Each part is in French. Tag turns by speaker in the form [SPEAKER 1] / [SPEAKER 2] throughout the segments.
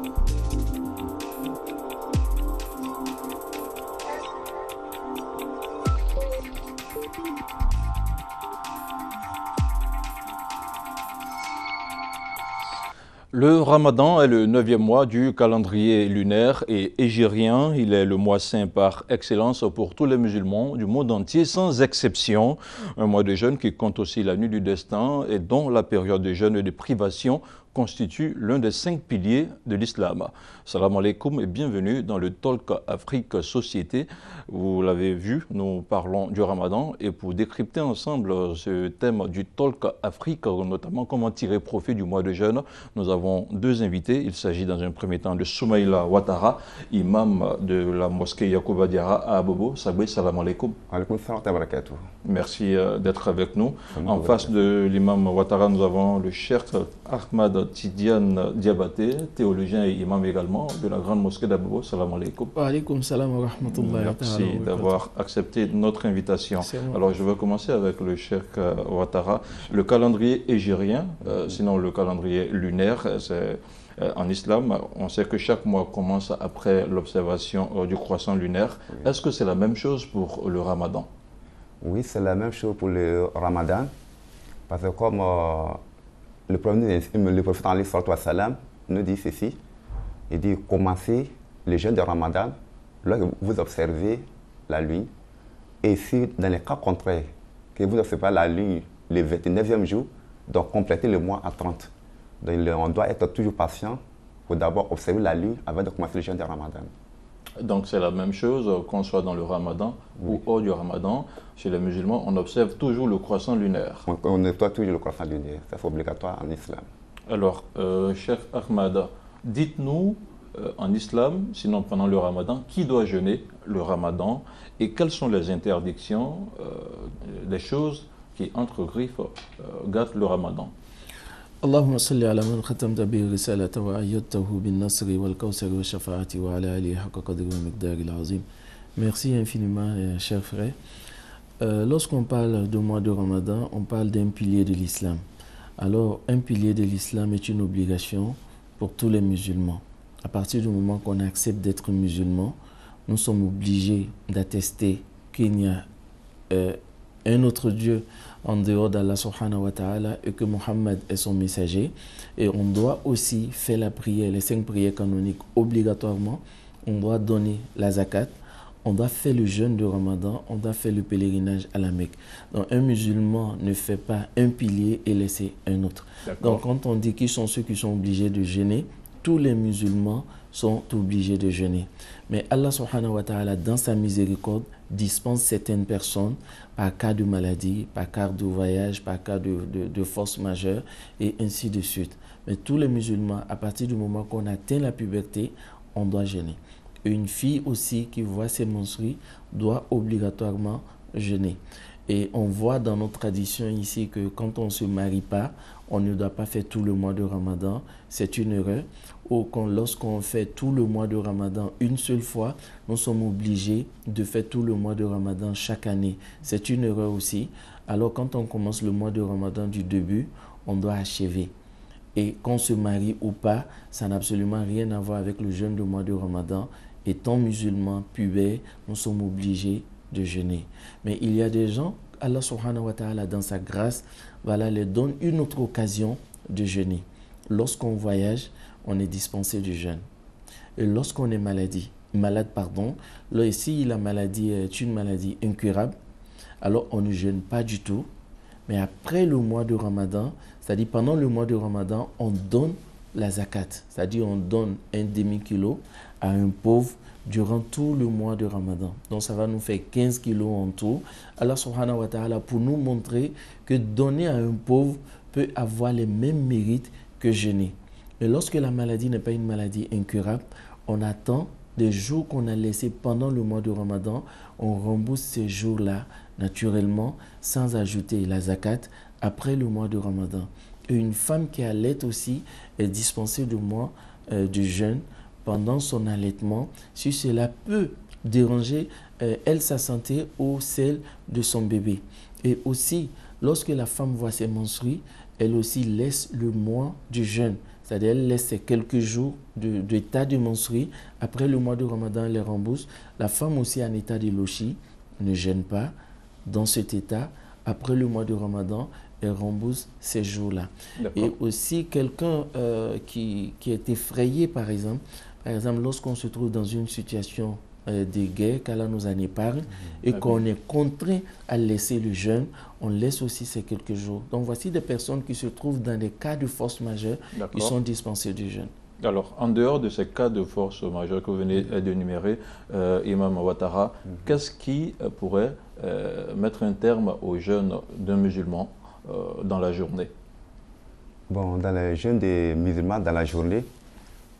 [SPEAKER 1] Le Ramadan est le 9e mois du calendrier lunaire et hégirien. Il est le mois saint par excellence pour tous les musulmans du monde entier, sans exception. Un mois de jeûne qui compte aussi la nuit du destin et dont la période de jeûne et de privation constitue l'un des 5 piliers de l'islam. Salam alaikum et bienvenue dans le Talk Afrique Société. Vous l'avez vu, nous parlons du Ramadan et pour décrypter ensemble ce thème du Talk Afrique, notamment comment tirer profit du mois de jeûne, nous avons 2 invités. Il s'agit dans un premier temps de Soumaïla Ouattara, imam de la mosquée Yacouba Diarra à Abobo. Sabri, salam alaikum.
[SPEAKER 2] Alaikum salam wa barakatuh.
[SPEAKER 1] Merci d'être avec nous. En face de l'imam Ouattara, nous avons le cheikh Ahmad Tidiane Diabaté, théologien et imam également de la grande mosquée d'Abobo. Salam alaikum.
[SPEAKER 3] Wa alaikum salam wa rahmatullahi wa
[SPEAKER 1] Merci d'avoir accepté notre invitation. Alors je vais commencer avec le cheikh Ouattara. Le calendrier hégirien, sinon le calendrier lunaire, c'est en islam, on sait que chaque mois commence après l'observation du croissant lunaire. Oui. Est-ce que c'est la même chose pour le Ramadan?
[SPEAKER 2] Oui, c'est la même chose pour le Ramadan. Parce que comme le prophète alayhi salam nous dit ceci, il dit commencez le jeûne de Ramadan lorsque vous observez la lune. Et si dans les cas contraires, que vous n'observez pas la lune le 29e jour, donc complétez le mois à 30. Donc on doit être toujours patient pour d'abord observer la lune avant de commencer le jeûne de Ramadan.
[SPEAKER 1] Donc c'est la même chose qu'on soit dans le Ramadan ou hors du Ramadan. Chez les musulmans, on observe toujours le croissant lunaire.
[SPEAKER 2] On observe toujours le croissant lunaire, c'est obligatoire en islam.
[SPEAKER 1] Alors, Cheikh Ahmad, dites-nous en islam, sinon pendant le Ramadan, qui doit jeûner le Ramadan et quelles sont les interdictions, les choses qui, entre griffes, gâtent le Ramadan?
[SPEAKER 3] اللهم صل على من ختمت به الرسالة وأيدته بالنصر والكوثر والشفاعة وعلى آله حق قدر ومقدار العظيم. Merci infiniment, chers frères. Lorsqu'on parle du mois de Ramadan, on parle d'un pilier de l'islam. Alors, un pilier de l'islam est une obligation pour tous les musulmans. À partir du moment qu'on accepte d'être musulman, nous sommes obligés d'attester qu'il y a un autre Dieu en dehors d'Allah subhanahu wa ta'ala et que Mohammed est son messager. Et on doit aussi faire la prière, les 5 prières canoniques obligatoirement. On doit donner la zakat, on doit faire le jeûne de Ramadan, on doit faire le pèlerinage à la Mecque. Donc un musulman ne fait pas un pilier et laisser un autre. Donc quand on dit qui sont ceux qui sont obligés de jeûner, tous les musulmans sont obligés de jeûner. Mais Allah subhanahu wa ta'ala, dans sa miséricorde, dispense certaines personnes par cas de maladie, par cas de voyage, par cas de force majeure et ainsi de suite. Mais tous les musulmans, à partir du moment qu'on atteint la puberté, on doit jeûner. Une fille aussi qui voit ses menstrues doit obligatoirement jeûner. Et on voit dans notre tradition ici que quand on ne se marie pas, on ne doit pas faire tout le mois de Ramadan. C'est une erreur. Ou lorsqu'on fait tout le mois de Ramadan une seule fois, nous sommes obligés de faire tout le mois de Ramadan chaque année. C'est une erreur aussi. Alors quand on commence le mois de Ramadan du début, on doit achever. Et qu'on se marie ou pas, ça n'a absolument rien à voir avec le jeûne du mois de Ramadan. Étant musulmans, pubères, nous sommes obligés de jeûner. Mais il y a des gens, Allah subhanahu wa ta'ala, dans sa grâce, voilà, leur donne une autre occasion de jeûner. Lorsqu'on voyage, on est dispensé du jeûne. Et lorsqu'on est malade, là ici, la maladie est une maladie incurable, alors on ne jeûne pas du tout. Mais après le mois de Ramadan, c'est-à-dire pendant le mois de Ramadan, on donne la zakat, c'est-à-dire on donne un demi-kilo à un pauvre durant tout le mois de Ramadan. Donc ça va nous faire 15 kilos en tout. Allah subhanahu wa ta'ala pour nous montrer que donner à un pauvre peut avoir les mêmes mérites que jeûner. Mais lorsque la maladie n'est pas une maladie incurable, on attend des jours qu'on a laissés pendant le mois de Ramadan, on rembourse ces jours-là naturellement sans ajouter la zakat après le mois de Ramadan. Et une femme qui allaite aussi est dispensée du jeûne pendant son allaitement, si cela peut déranger sa santé ou celle de son bébé. Et aussi, lorsque la femme voit ses menstrues, elle aussi laisse le mois du jeûne, c'est-à-dire elle laisse ces quelques jours d'état de menstrues. Après le mois de Ramadan, elle les rembourse. La femme aussi en état de lochi ne gêne pas dans cet état. Après le mois de Ramadan, elle rembourse ces jours-là. Et aussi quelqu'un qui est effrayé, par exemple, lorsqu'on se trouve dans une situation de guerre, qu'Allah nous en épargne, et qu'on est contraint à laisser le jeûne, on laisse aussi ces quelques jours. Donc voici des personnes qui se trouvent dans des cas de force majeure qui sont dispensées du jeûne.
[SPEAKER 1] Alors, en dehors de ces cas de force majeure que vous venez d'énumérer, Imam Ouattara, qu'est-ce qui pourrait mettre un terme au jeûne d'un musulman dans la journée?
[SPEAKER 2] Bon, dans le jeûne des musulmans dans la journée,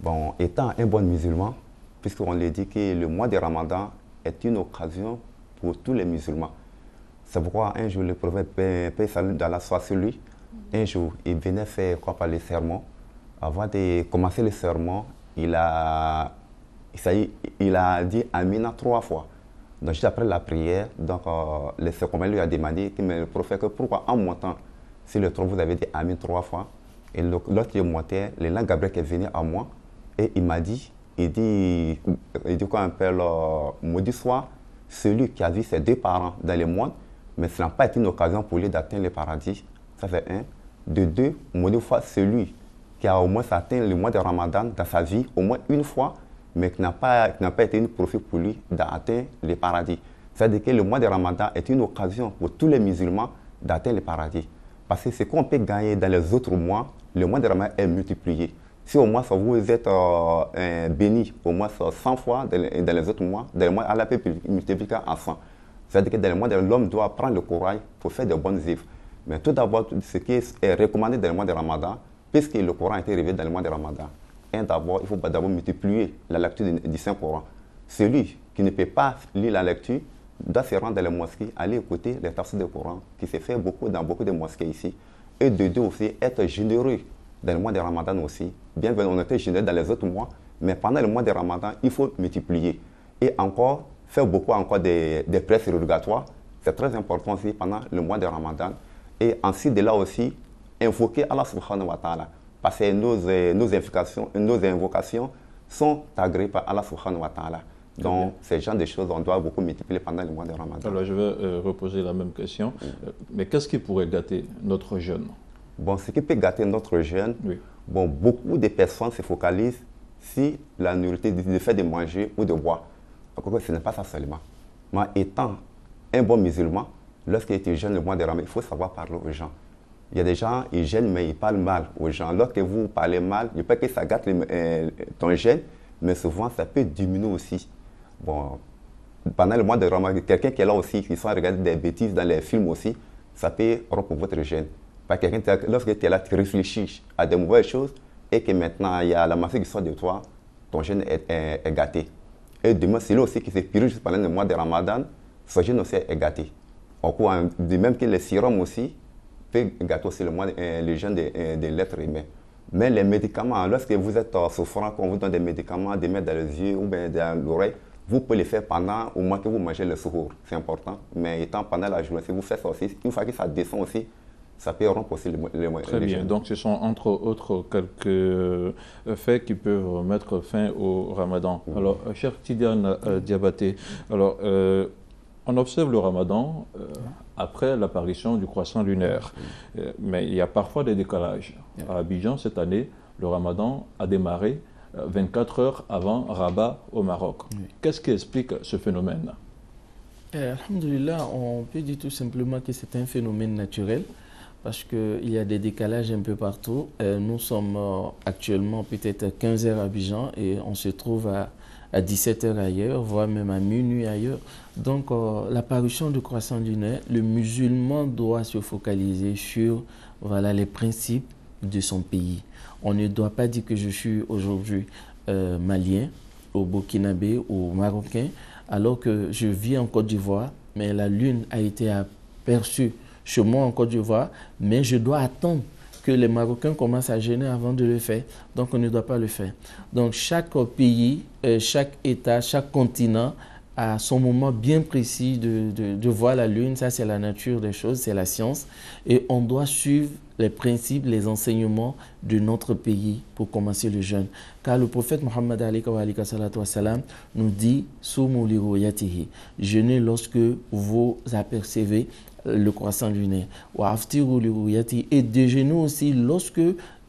[SPEAKER 2] bon, étant un bon musulman, puisqu'on le dit que le mois de Ramadan est une occasion pour tous les musulmans. C'est pourquoi un jour, le prophète, paix et salut d'Allah soit sur lui, un jour, il venait faire quoi par les sermons. Avant de commencer le sermon, il a dit Amina 3 fois. Donc, juste après la prière, donc, le second lui a demandé, mais le prophète, pourquoi en montant, si le trône vous avez dit Amin 3 fois, et l'autre montait, l'ange Gabriel est venu à moi, et il m'a dit, il dit quoi un peu, maudit soit celui qui a vu ses 2 parents dans le monde, mais ce n'a pas été une occasion pour lui d'atteindre le paradis. Ça c'est un. De 2, maudit soit celui qui a au moins atteint le mois de Ramadan dans sa vie, au moins une fois, mais qui n'a pas été une profit pour lui d'atteindre le paradis. C'est-à-dire que le mois de Ramadan est une occasion pour tous les musulmans d'atteindre le paradis. Parce que ce qu'on peut gagner dans les autres mois, le mois de Ramadan est multiplié. Si au moins vous êtes béni au moins 100 fois dans les autres mois, dans le mois, Allah peut multiplier à 100. C'est-à-dire que dans le mois, l'homme doit prendre le courage pour faire de bonnes œuvres. Mais tout d'abord, ce qui est recommandé dans le mois de Ramadan, puisque le Coran a été révélé dans le mois de Ramadan, d'abord, il faut d'abord multiplier la lecture du Saint-Coran. Celui qui ne peut pas lire la lecture doit se rendre dans les mosquées, aller écouter les tafsirs du Coran, qui se fait dans beaucoup de mosquées ici. Et de 2 aussi, être généreux dans le mois de Ramadan aussi. Bien que on était généreux dans les autres mois, mais pendant le mois de Ramadan, il faut multiplier. Et encore, faire beaucoup encore des prières surrogatoires. C'est très important aussi pendant le mois de Ramadan. Et ensuite de là aussi, invoquer Allah subhanahu wa ta'ala. Parce que nos invocations sont agréées par Allah subhanahu wa ta'ala. Donc, ces genres de choses, on doit beaucoup multiplier pendant le mois de Ramadan.
[SPEAKER 1] Alors, je vais reposer la même question. Mais qu'est-ce qui pourrait gâter notre jeûne?
[SPEAKER 2] Bon, ce qui peut gâter notre jeûne, bon, beaucoup de personnes se focalisent sur la nourriture, le fait de manger ou de boire. Donc, ce n'est pas ça seulement. Moi, étant un bon musulman, lorsque tu jeûnes le mois de Ramadan, il faut savoir parler aux gens. Il y a des gens, ils jeûnent, mais ils parlent mal aux gens. Lorsque vous parlez mal, il peut que ça gâte ton jeûne, mais souvent, ça peut diminuer aussi. Bon, pendant le mois de Ramadan, quelqu'un qui est là aussi, qui sont regarder des bêtises dans les films aussi, ça peut rompre votre jeûne. Parce que lorsque tu es là, tu réfléchis à des mauvaises choses et que maintenant, il y a la masse qui sort de toi, ton jeûne est gâté. Et demain, c'est là aussi qui se purge pendant le mois de Ramadan, son jeûne aussi est gâté. De même que les sérums aussi, peut gâter aussi le jeûne de l'être humain. Mais les médicaments, lorsque vous êtes souffrant, qu'on vous donne des médicaments, des mettre dans les yeux ou bien dans l'oreille, vous pouvez le faire pendant au moins que vous mangez le suhour. C'est important. Mais étant pendant la journée, si vous faites ça aussi, une fois que ça descend aussi, ça peut rompre aussi les
[SPEAKER 1] Très bien. Jeûnes. Donc, ce sont entre autres quelques faits qui peuvent mettre fin au Ramadan. Alors, cher Tidiane Diabaté, alors, on observe le Ramadan après l'apparition du croissant lunaire. Mais il y a parfois des décalages. À Abidjan, cette année, le Ramadan a démarré 24 heures avant Rabat au Maroc. Qu'est-ce qui explique ce phénomène?
[SPEAKER 3] Alhamdulillah, on peut dire tout simplement que c'est un phénomène naturel parce qu'il y a des décalages un peu partout. Nous sommes actuellement peut-être 15 heures à Abidjan et on se trouve à 17 heures ailleurs, voire même à minuit ailleurs. Donc, l'apparition du croissant lunaire, le musulman doit se focaliser sur les principes de son pays. On ne doit pas dire que je suis aujourd'hui malien, ou burkinabé, ou marocain, alors que je vis en Côte d'Ivoire, mais la lune a été aperçue chez moi en Côte d'Ivoire, mais je dois attendre que les Marocains commencent à jeûner avant de le faire. Donc, on ne doit pas le faire. Donc, chaque pays, chaque État, chaque continent a son moment bien précis de voir la lune. Ça, c'est la nature des choses, c'est la science. Et on doit suivre les principes, les enseignements de notre pays pour commencer le jeûne. Car le prophète Mohammed nous dit « Sumu li ru'yatihi » jeûnez lorsque vous apercevez le croissant lunaire. « Wa aftiru li ru'yatihi » et déjeunez aussi lorsque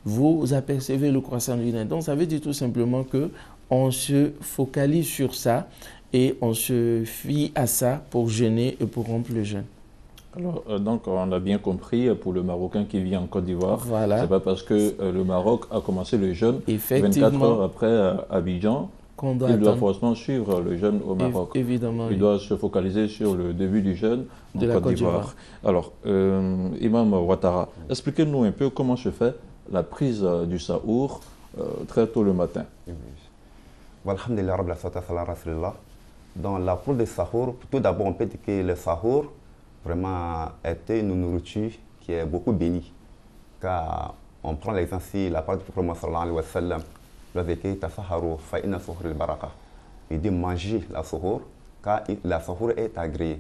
[SPEAKER 3] vous apercevez le croissant lunaire. Donc ça veut dire tout simplement que on se focalise sur ça et on se fie à ça pour jeûner et pour rompre le jeûne.
[SPEAKER 1] Alors, donc, on a bien compris, pour le Marocain qui vit en Côte d'Ivoire,
[SPEAKER 3] voilà.
[SPEAKER 1] C'est pas parce que le Maroc a commencé le jeûne 24 heures après Abidjan qu'il doit forcément suivre le jeûne au Maroc.
[SPEAKER 3] Évidemment.
[SPEAKER 1] Il doit se focaliser sur le début du jeûne en Côte d'Ivoire. Alors, Imam Ouattara, expliquez-nous un peu comment se fait la prise du sahour très tôt le matin.
[SPEAKER 2] Alhamdulillah, dans la prise du sahour, tout d'abord, on peut dire que le sahour vraiment était une nourriture qui est beaucoup bénie. Car on prend l'exemple ici, la parole du prophète sallallahu alayhi wa sallam, il dit manger la sahour, car la sahour est agréée.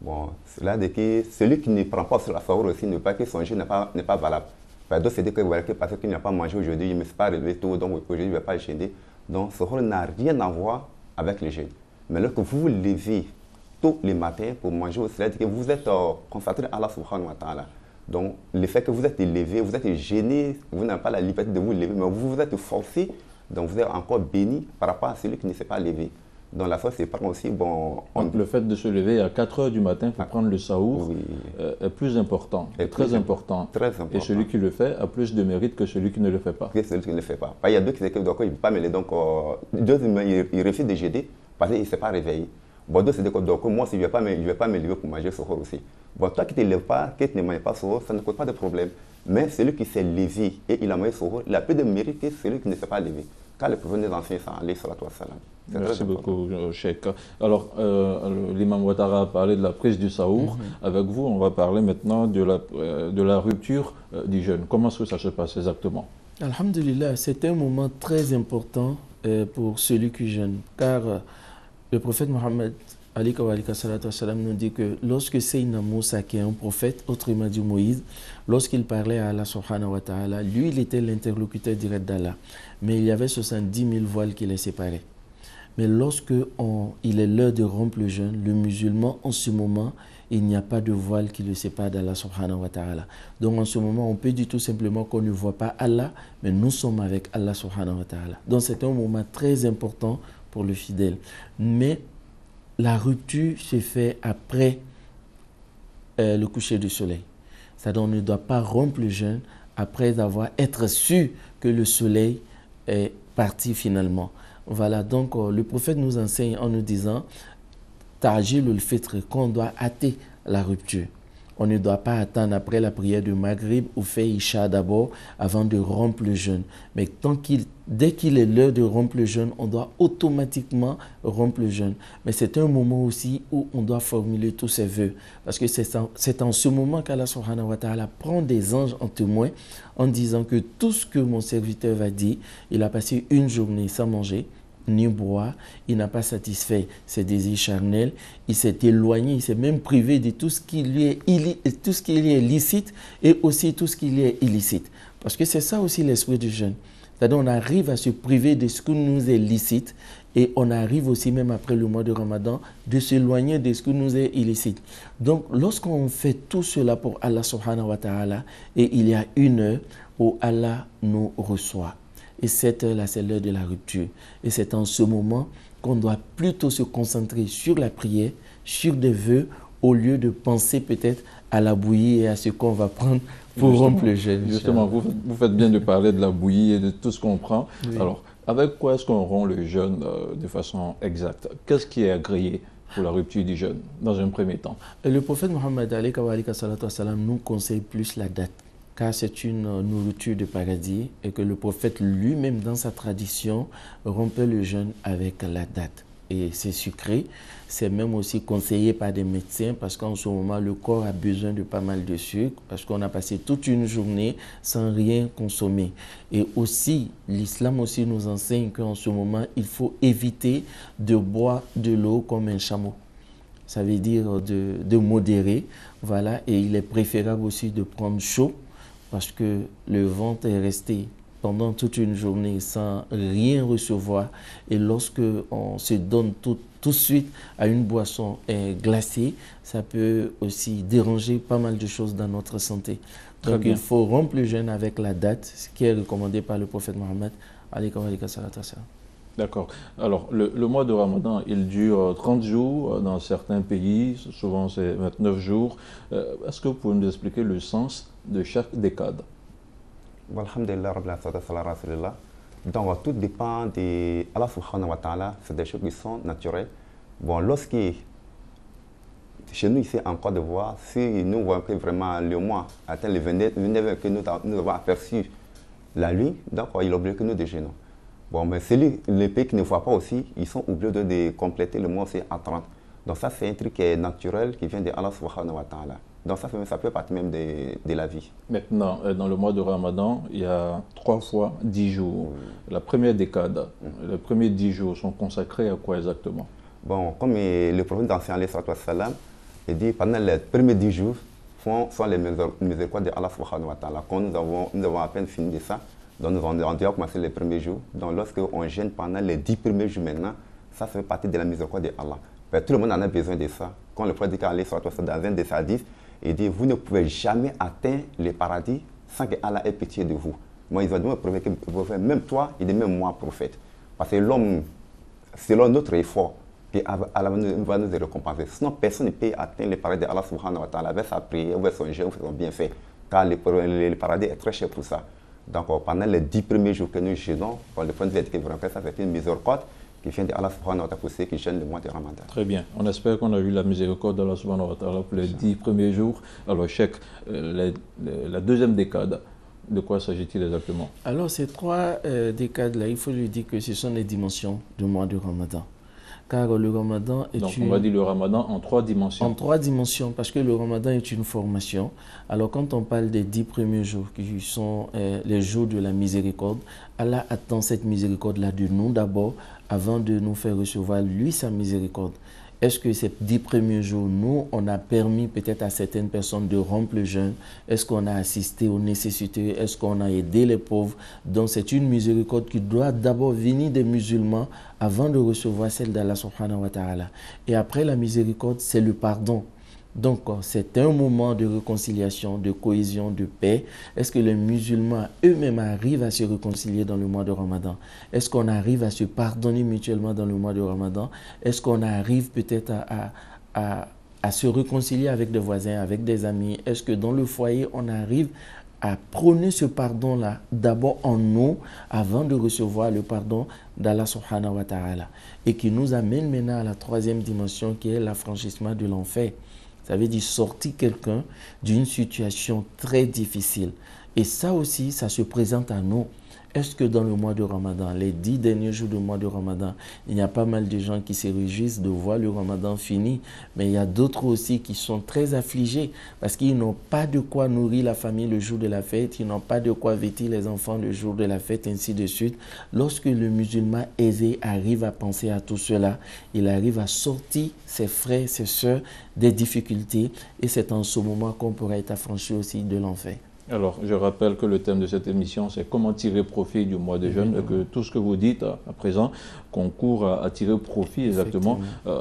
[SPEAKER 2] Bon, cela dit que celui qui ne prend pas sur la sahour aussi ne pas que son jeûne n'est pas valable. D'autres se disent que voilà, parce qu'il n'a pas mangé aujourd'hui, il ne s'est pas relevé tôt, donc aujourd'hui il ne va pas jeûner. Donc, ce sahour n'a rien à voir avec le jeûne. Mais lorsque vous vous levez tôt le matin pour manger, c'est-à-dire que vous êtes consacré à Allah subhanahu wa ta'ala. Donc, le fait que vous êtes levé, vous êtes gêné, vous n'avez pas la liberté de vous lever, mais vous êtes forcé, donc vous êtes encore béni par rapport à celui qui ne s'est pas levé. Donc, la foi, c'est pas aussi bon.
[SPEAKER 1] Le fait de se lever à 4 heures du matin pour prendre le sahour est plus important, très important. Et celui qui le fait a plus de mérite que celui qui ne le fait pas.
[SPEAKER 2] Que celui qui ne le fait pas. Il y a d'autres qui disent qu'il ne peut pas me lever, donc il refuse de jeûner parce qu'il ne s'est pas réveillé. Bon, d'autres se disent que moi, si je ne vais pas me lever pour manger ce jour aussi. Bon, toi qui ne te lèves pas, qui ne manges pas ce jour, ça ne cause pas de problème. Mais celui qui s'est levé et il a mangé ce jour, il a plus de mérite que celui qui ne s'est pas levé. Car le prophète nous enseigne ça, alayhi salatu wa salam.
[SPEAKER 1] Merci beaucoup, Cheikh. Alors, l'imam Ouattara a parlé de la prise du sahour. Avec vous, on va parler maintenant de la rupture du jeûne. Comment est-ce que ça se passe exactement?
[SPEAKER 3] Alhamdulillah, c'est un moment très important pour celui qui jeûne. Car le prophète Mohammed nous dit que lorsque Sayyidina Moussa, qui est un prophète, autrement dit Moïse, lorsqu'il parlait à Allah subhanahu wa ta'ala, lui, il était l'interlocuteur direct d'Allah. Mais il y avait 70 000 voiles qui les séparaient. Mais lorsque il est l'heure de rompre le jeûne, le musulman, en ce moment, il n'y a pas de voile qui le sépare d'Allah subhanahu wa ta'ala. Donc en ce moment, on peut dire tout simplement qu'on ne voit pas Allah, mais nous sommes avec Allah subhanahu wa ta'ala. Donc c'est un moment très important pour le fidèle. Mais la rupture se fait après le coucher du soleil. C'est-à-dire qu'on ne doit pas rompre le jeûne après être sûr que le soleil est parti finalement. Voilà, donc le prophète nous enseigne en nous disant Ta'jilul fitr, qu'on doit hâter la rupture. On ne doit pas attendre après la prière de Maghrib ou faire Isha d'abord avant de rompre le jeûne. Mais dès qu'il est l'heure de rompre le jeûne, on doit automatiquement rompre le jeûne. Mais c'est un moment aussi où on doit formuler tous ses vœux. Parce que c'est en ce moment qu'Allah subhanahu wa ta'ala prend des anges en témoin en disant que tout ce que mon serviteur va dire, il a passé une journée sans manger ni boire, il n'a pas satisfait ses désirs charnels, il s'est éloigné, il s'est même privé de tout ce qui lui est licite et aussi tout ce qui lui est illicite. Parce que c'est ça aussi l'esprit du jeûne. C'est-à-dire on arrive à se priver de ce qui nous est licite et on arrive aussi même après le mois de Ramadan de s'éloigner de ce qui nous est illicite. Donc lorsqu'on fait tout cela pour Allah subhanahu wa ta'ala et il y a une heure où Allah nous reçoit. Et cette heure-là, c'est l'heure de la rupture. Et c'est en ce moment qu'on doit plutôt se concentrer sur la prière, sur des vœux, au lieu de penser peut-être à la bouillie et à ce qu'on va prendre pour rompre le jeûne.
[SPEAKER 1] Justement, vous faites bien de parler de la bouillie et de tout ce qu'on prend. Oui. Alors, avec quoi est-ce qu'on rompt le jeûne de façon exacte? Qu'est-ce qui est agréé pour la rupture du jeûne, dans un premier temps?
[SPEAKER 3] Le prophète Mohammed nous conseille plus la date. Car c'est une nourriture de paradis et que le prophète lui-même, dans sa tradition, rompait le jeûne avec la date. Et c'est sucré, c'est même aussi conseillé par des médecins parce qu'en ce moment, le corps a besoin de pas mal de sucre parce qu'on a passé toute une journée sans rien consommer. Et aussi, l'islam aussi nous enseigne qu'en ce moment, il faut éviter de boire de l'eau comme un chameau. Ça veut dire de modérer, voilà, et il est préférable aussi de prendre chaud parce que le ventre est resté pendant toute une journée sans rien recevoir. Et lorsque on se donne tout de suite à une boisson glacée, ça peut aussi déranger pas mal de choses dans notre santé. Donc il faut rompre le jeûne avec la date, ce qui est recommandé par le prophète Mohammed.
[SPEAKER 1] D'accord. Alors, le mois de Ramadan, il dure 30 jours dans certains pays, souvent c'est 29 jours. Est-ce que vous pouvez nous expliquer le sens de chaque décade?
[SPEAKER 2] Alhamdulillah, donc tout dépend de Allah subhanahu wa ta'ala, c'est des choses qui sont naturelles. Bon, chez nous ici en Côte d'Ivoire, si nous voyons que vraiment le mois atteint le 29 que nous avons aperçu la lune, donc il est obligé que nous déjeunons. Bon, mais les pays qui ne voient pas aussi, ils sont obligés de compléter le mois aussi à 30. Donc ça, c'est un truc qui est naturel, qui vient de Allah subhanahu wa ta'ala. Donc ça peut partir même de la vie.
[SPEAKER 1] Maintenant, dans le mois de Ramadan, il y a 3 fois 10 jours. La première décade, les premiers 10 jours sont consacrés à quoi exactement?
[SPEAKER 2] Bon, comme le prophète d'Ancien salam, il dit pendant les premiers 10 jours, sont les miséricordes de Allah subhanahu wa ta'ala. Quand nous avons à peine fini de ça, donc nous avons déjà commencé les premiers jours. Donc lorsqu'on gêne pendant les 10 premiers jours maintenant, ça fait partie de la miséricorde de Allah. Mais tout le monde en a besoin de ça. Quand le prophète dit qu'Allah dans un de ses hadiths, il dit, vous ne pouvez jamais atteindre le paradis sans que Allah ait pitié de vous. Moi, ils ont dit, même toi, il dit, même moi, prophète. Parce que l'homme, selon notre effort, Allah va nous récompenser. Sinon, personne ne peut atteindre le paradis de Allah subhanahu wa ta'ala avec sa prière, avec son jeûne, son bienfait. Car le paradis est très cher pour ça. Donc, pendant les 10 premiers jours que nous jeûnons, le point de vue que ça, c'est une miséricorde qui vient de Allah subhanahu wa ta'ala pour ceux qui jeûnent le mois de Ramadan.
[SPEAKER 1] Très bien. On espère qu'on a vu la miséricorde d'Allah subhanahu wa ta'ala pour les 10 premiers jours. Alors, Cheikh, la deuxième décade, de quoi s'agit-il exactement?
[SPEAKER 3] Alors, ces 3 décades-là, il faut lui dire que ce sont les dimensions du mois de Ramadan. Car le Ramadan est
[SPEAKER 1] Donc, on va dire le Ramadan en 3 dimensions.
[SPEAKER 3] En 3 dimensions, parce que le Ramadan est une formation. Alors, quand on parle des 10 premiers jours, qui sont les jours de la miséricorde, Allah attend cette miséricorde-là de nous d'abord, avant de nous faire recevoir, lui, sa miséricorde. Est-ce que ces 10 premiers jours, nous, on a permis peut-être à certaines personnes de rompre le jeûne? Est-ce qu'on a assisté aux nécessités? Est-ce qu'on a aidé les pauvres? Donc c'est une miséricorde qui doit d'abord venir des musulmans avant de recevoir celle d'Allah subhanahu wa ta'ala. Et après la miséricorde, c'est le pardon. Donc c'est un moment de réconciliation, de cohésion, de paix. Est-ce que les musulmans eux-mêmes arrivent à se réconcilier dans le mois de Ramadan? Est-ce qu'on arrive à se pardonner mutuellement dans le mois de Ramadan? Est-ce qu'on arrive peut-être à se réconcilier avec des voisins, avec des amis? Est-ce que dans le foyer, on arrive à prôner ce pardon-là d'abord en nous avant de recevoir le pardon d'Allah subhanahu wa ta'ala? Et qui nous amène maintenant à la 3e dimension qui est l'affranchissement de l'enfer. Ça veut dire sortir quelqu'un d'une situation très difficile. Et ça aussi, ça se présente à nous. Est-ce que dans le mois de Ramadan, les 10 derniers jours du mois de Ramadan, il y a pas mal de gens qui se réjouissent de voir le Ramadan fini, mais il y a d'autres aussi qui sont très affligés parce qu'ils n'ont pas de quoi nourrir la famille le jour de la fête, ils n'ont pas de quoi vêtir les enfants le jour de la fête, ainsi de suite. Lorsque le musulman aisé arrive à penser à tout cela, il arrive à sortir ses frères, ses sœurs des difficultés et c'est en ce moment qu'on pourra être affranchi aussi de l'enfer.
[SPEAKER 1] Alors, je rappelle que le thème de cette émission, c'est comment tirer profit du mois de jeûne et que tout ce que vous dites à présent concourt à tirer profit exactement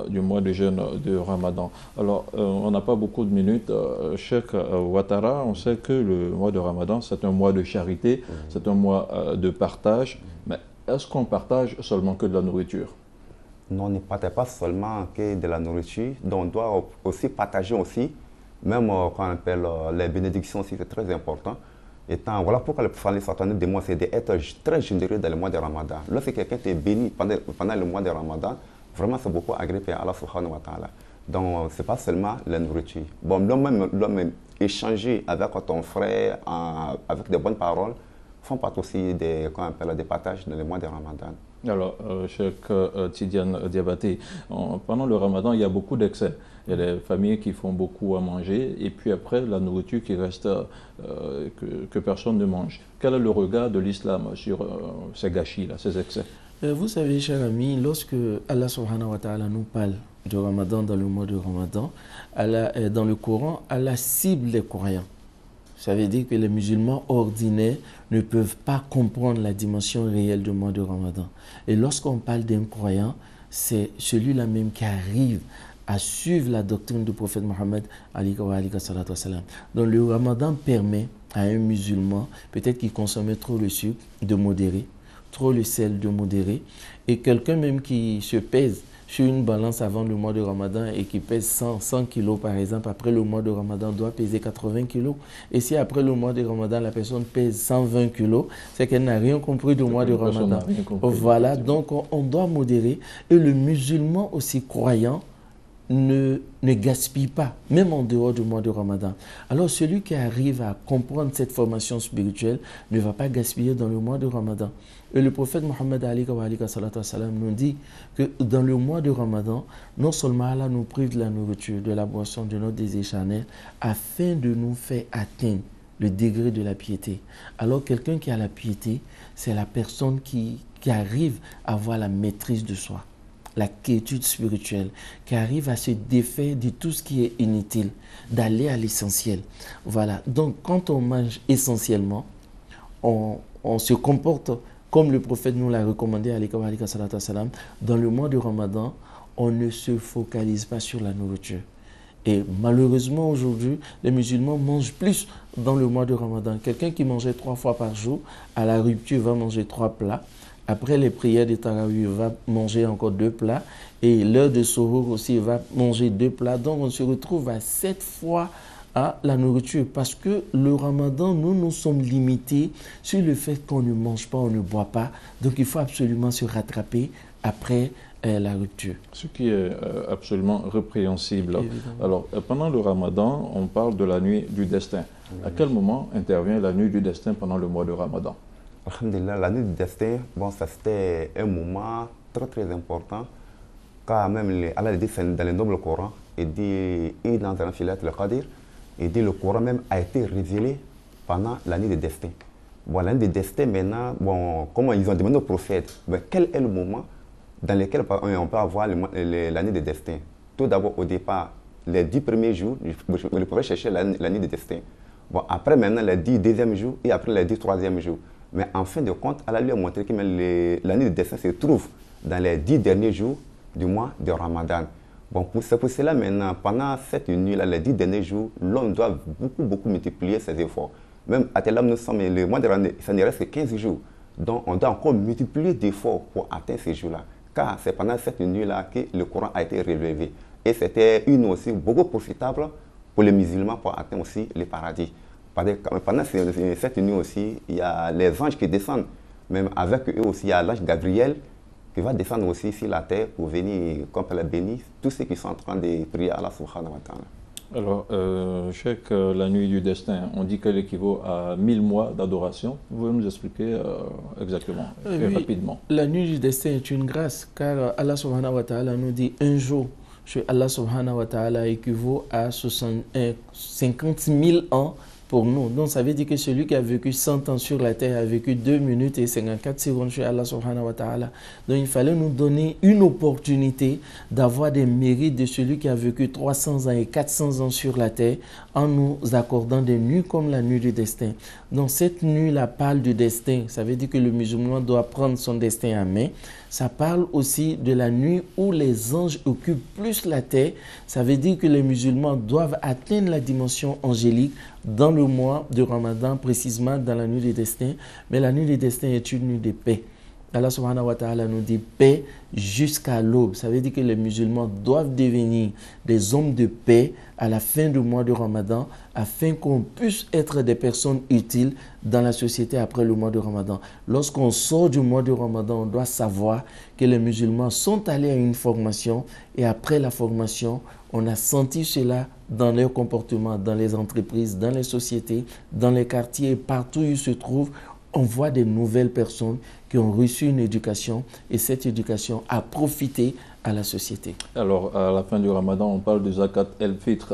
[SPEAKER 1] du mois de jeûne de Ramadan. Alors, on n'a pas beaucoup de minutes. Cheikh Ouattara, on sait que le mois de Ramadan, c'est un mois de charité, c'est un mois de partage. Mais est-ce qu'on partage seulement que de la nourriture?
[SPEAKER 2] Non, on ne partage pas seulement que de la nourriture. Donc, on doit aussi partager aussi. Même quand on appelle les bénédictions aussi, c'est très important. Voilà pourquoi le prophète de moi, c'est d'être très généreux dans le mois de Ramadan. Lorsque quelqu'un est béni pendant le mois de Ramadan, vraiment c'est beaucoup agréé à Allah subhanahu wa ta'ala. Donc ce n'est pas seulement la nourriture. Bon, l'homme échanger avec ton frère avec de bonnes paroles font partie aussi des partages dans le mois de Ramadan.
[SPEAKER 1] Alors, Cheikh Tidiane Diabaté, pendant le Ramadan, il y a beaucoup d'excès. Il y a des familles qui font beaucoup à manger et puis après, la nourriture qui reste, que personne ne mange. Quel est le regard de l'islam sur ces gâchis-là, ces excès?
[SPEAKER 3] Vous savez, cher ami, lorsque Allah subhanahu wa ta'ala nous parle du Ramadan dans le mois de Ramadan, dans le Coran, Allah cible les croyants. Ça veut dire que les musulmans ordinaires ne peuvent pas comprendre la dimension réelle du mois de Ramadan. Et lorsqu'on parle d'un croyant, c'est celui-là même qui arrive à suivre la doctrine du prophète Mohammed. Donc le Ramadan permet à un musulman, peut-être qu'il consommait trop le sucre, de modérer, trop le sel, de modérer. Et quelqu'un même qui se pèse sur une balance avant le mois de Ramadan et qui pèse 100 kilos par exemple, après le mois de Ramadan doit peser 80 kilos. Et si après le mois de Ramadan la personne pèse 120 kilos, c'est qu'elle n'a rien compris du mois de Ramadan. Voilà, donc on doit modérer. Et le musulman aussi croyant ne gaspille pas, même en dehors du mois de Ramadan. Alors celui qui arrive à comprendre cette formation spirituelle ne va pas gaspiller dans le mois de Ramadan. Et le prophète Mohammed nous dit que dans le mois de Ramadan, non seulement Allah nous prive de la nourriture, de la boisson, de notre désir charnel, afin de nous faire atteindre le degré de la piété. Alors quelqu'un qui a la piété, c'est la personne qui arrive à avoir la maîtrise de soi, la quiétude spirituelle, qui arrive à se défaire de tout ce qui est inutile, d'aller à l'essentiel. Voilà. Donc, quand on mange essentiellement, on se comporte comme le prophète nous l'a recommandé, dans le mois de Ramadan, on ne se focalise pas sur la nourriture. Et malheureusement, aujourd'hui, les musulmans mangent plus dans le mois de Ramadan. Quelqu'un qui mangeait 3 fois par jour, à la rupture, va manger 3 plats. Après les prières de Tarawih, va manger encore 2 plats. Et l'heure de Sohour aussi, va manger 2 plats. Donc, on se retrouve à 7 fois à la nourriture. Parce que le Ramadan, nous sommes limités sur le fait qu'on ne mange pas, on ne boit pas. Donc, il faut absolument se rattraper après la rupture.
[SPEAKER 1] Ce qui est absolument répréhensible.
[SPEAKER 3] Évidemment.
[SPEAKER 1] Alors, pendant le Ramadan, on parle de la nuit du destin. À quel moment intervient la nuit du destin pendant le mois de Ramadan?
[SPEAKER 2] Alhamdulillah, la nuit du destin, bon, ça c'était un moment très très important, car même Allah dit dans le noble Coran, il dit dans un filet le Qadir, il dit le Coran même a été révélé pendant la nuit du destin. Bon, la nuit du destin maintenant, bon, comment ils ont demandé au prophète, ben, quel est le moment dans lequel on peut avoir la nuit du destin? Tout d'abord, au départ, les 10 premiers jours, le prophète cherchait la nuit du destin. Bon, après maintenant, les 10 deuxièmes jours et après les 10 troisièmes jours. Mais en fin de compte, Allah lui a montré que la nuit de destin se trouve dans les 10 derniers jours du mois de Ramadan. Bon, c'est pour cela maintenant, pendant cette nuit-là, les 10 derniers jours, l'homme doit beaucoup multiplier ses efforts. Même à tel homme, nous sommes, le mois de Ramadan, ça ne reste que 15 jours. Donc, on doit encore multiplier d'efforts pour atteindre ces jours-là. Car c'est pendant cette nuit-là que le Coran a été révélé. Et c'était une aussi beaucoup profitable pour les musulmans pour atteindre aussi le paradis. Pendant cette nuit aussi, il y a les anges qui descendent. Même avec eux aussi, il y a l'ange Gabriel qui va descendre aussi sur la terre pour venir, comme la bénir, tous ceux qui sont en train de prier à Allah subhanahu wa ta'ala.
[SPEAKER 1] Alors, Cheikh, la nuit du destin, on dit qu'elle équivaut à 1000 mois d'adoration. Vous pouvez nous expliquer exactement et rapidement?
[SPEAKER 3] La nuit du destin est une grâce, car Allah subhanahu wa ta'ala nous dit un jour chez Allah subhanahu wa ta'ala équivaut à 50 000 ans pour nous. Donc ça veut dire que celui qui a vécu 100 ans sur la terre a vécu 2 minutes et 54 secondes chez Allah subhanahu wa ta'ala. Donc il fallait nous donner une opportunité d'avoir des mérites de celui qui a vécu 300 ans et 400 ans sur la terre en nous accordant des nuits comme la nuit du destin. Donc cette nuit-là parle du destin. Ça veut dire que le musulman doit prendre son destin en main. Ça parle aussi de la nuit où les anges occupent plus la terre. Ça veut dire que les musulmans doivent atteindre la dimension angélique dans le mois de Ramadan, précisément dans la nuit du destin. Mais la nuit du destin est une nuit de paix. Allah subhanahu wa ta'ala nous dit paix jusqu'à l'aube. Ça veut dire que les musulmans doivent devenir des hommes de paix à la fin du mois de Ramadan afin qu'on puisse être des personnes utiles dans la société après le mois de Ramadan. Lorsqu'on sort du mois de Ramadan, on doit savoir que les musulmans sont allés à une formation et après la formation, on a senti cela dans leur comportement, dans les entreprises, dans les sociétés, dans les quartiers, partout où ils se trouvent. On voit des nouvelles personnes qui ont reçu une éducation et cette éducation a profité à la société.
[SPEAKER 1] Alors, à la fin du Ramadan, on parle de Zakat el-Fitr.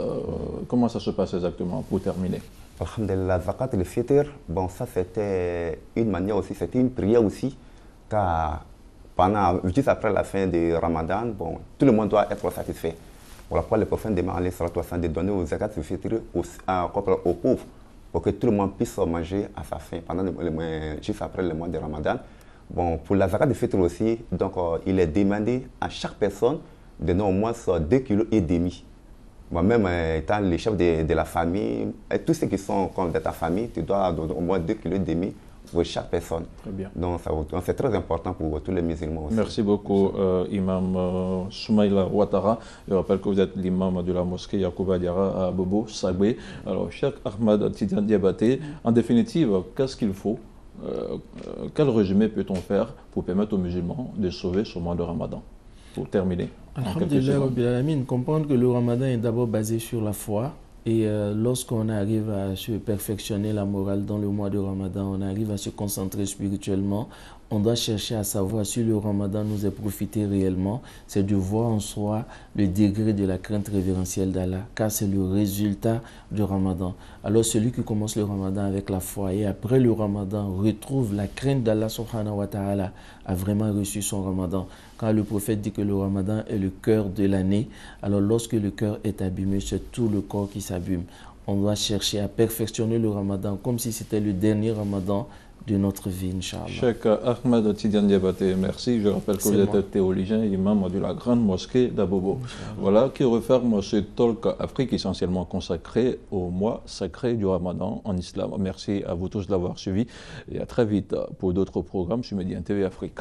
[SPEAKER 1] Comment ça se passe exactement pour terminer?
[SPEAKER 2] Alhamdulillah, Zakat el-Fitr, bon, ça c'était une manière aussi, c'était une prière aussi, car juste après la fin du Ramadan, bon, tout le monde doit être satisfait. Pour la fois, le prophète demande de donner aux Zakat el-Fitr aux pauvres, pour que tout le monde puisse manger à sa faim pendant juste après le mois de Ramadan. Bon, pour la zakat de fitr aussi, donc, il est demandé à chaque personne de donner au moins 2,5 kg. Moi-même, étant le chef de la famille, et tous ceux qui sont comme de ta famille, tu dois donner au moins 2,5 kg pour chaque personne.
[SPEAKER 1] Très bien.
[SPEAKER 2] Donc, c'est très important pour tous les musulmans aussi.
[SPEAKER 1] Merci beaucoup, Imam Soumaïla Ouattara. Je rappelle que vous êtes l'imam de la mosquée Yacouba Diarra à Bobo, Sagbé. Alors, Cheikh Ahmad Tidiane Diabaté, en définitive, qu'est-ce qu'il faut? Quel résumé peut-on faire pour permettre aux musulmans de sauver ce mois de Ramadan? Pour terminer.
[SPEAKER 3] Alhamdulillah Rabbil Alamin, comprendre que le Ramadan est d'abord basé sur la foi. Et lorsqu'on arrive à se perfectionner la morale dans le mois de Ramadan, on arrive à se concentrer spirituellement, on doit chercher à savoir si le Ramadan nous est profité réellement. C'est de voir en soi le degré de la crainte révérentielle d'Allah, car c'est le résultat du Ramadan. Alors celui qui commence le Ramadan avec la foi et après le Ramadan retrouve la crainte d'Allah subhanahu wa ta'ala a vraiment reçu son Ramadan. Quand le prophète dit que le Ramadan est le cœur de l'année, alors lorsque le cœur est abîmé, c'est tout le corps qui s'abîme. On doit chercher à perfectionner le Ramadan comme si c'était le dernier Ramadan de notre vie, Inch'Allah.
[SPEAKER 1] Cheikh Ahmed Tidiane Diabaté, merci. Je rappelle que vous êtes théologien et imam de la grande mosquée d'Abobo. Voilà qui referme ce talk Afrique essentiellement consacré au mois sacré du Ramadan en islam. Merci à vous tous de l'avoir suivi et à très vite pour d'autres programmes sur Médien TV Afrique.